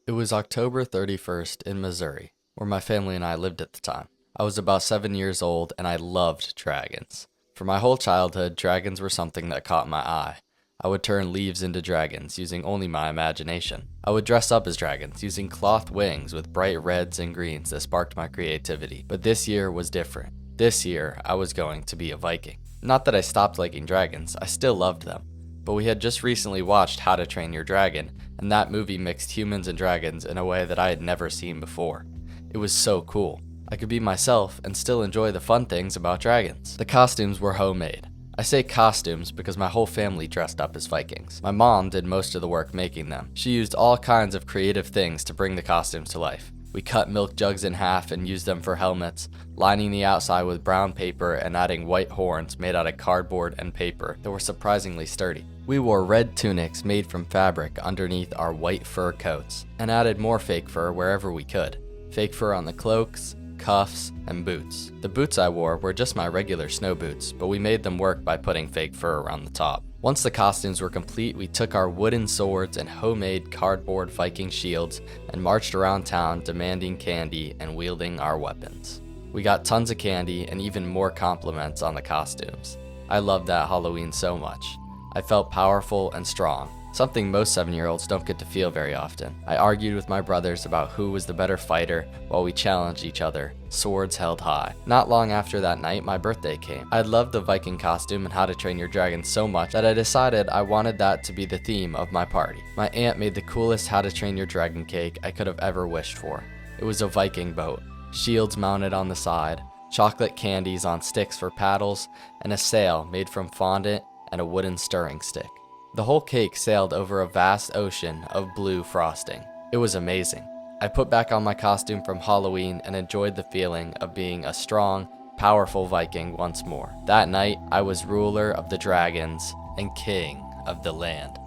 It was October 31st in Missouri, where my family and I lived at the time. I was about 7 years old and I loved dragons. For my whole childhood, dragons were something that caught my eye. I would turn leaves into dragons using only my imagination. I would dress up as dragons using cloth wings with bright reds and greens that sparked my creativity. But this year was different. This year, I was going to be a Viking. Not that I stopped liking dragons, I still loved them. But we had just recently watched How to Train Your Dragon, and that movie mixed humans and dragons in a way that I had never seen before. It was so cool. I could be myself and still enjoy the fun things about dragons. The costumes were homemade. I say costumes because my whole family dressed up as Vikings. My mom did most of the work making them. She used all kinds of creative things to bring the costumes to life. We cut milk jugs in half and used them for helmets, lining the outside with brown paper and adding white horns made out of cardboard and paper that were surprisingly sturdy. We wore red tunics made from fabric underneath our white fur coats, and added more fake fur wherever we could. Fake fur on the cloaks, cuffs, and boots. The boots I wore were just my regular snow boots, but we made them work by putting fake fur around the top. Once the costumes were complete, we took our wooden swords and homemade cardboard Viking shields and marched around town demanding candy and wielding our weapons. We got tons of candy and even more compliments on the costumes. I loved that Halloween so much. I felt powerful and strong, something most 7-year-olds don't get to feel very often. I argued with my brothers about who was the better fighter while we challenged each other, swords held high. Not long after that night, my birthday came. I loved the Viking costume and How to Train Your Dragon so much that I decided I wanted that to be the theme of my party. My aunt made the coolest How to Train Your Dragon cake I could have ever wished for. It was a Viking boat, shields mounted on the side, chocolate candies on sticks for paddles, and a sail made from fondant and a wooden stirring stick. The whole cake sailed over a vast ocean of blue frosting. It was amazing. I put back on my costume from Halloween and enjoyed the feeling of being a strong, powerful Viking once more. That night, I was ruler of the dragons and king of the land.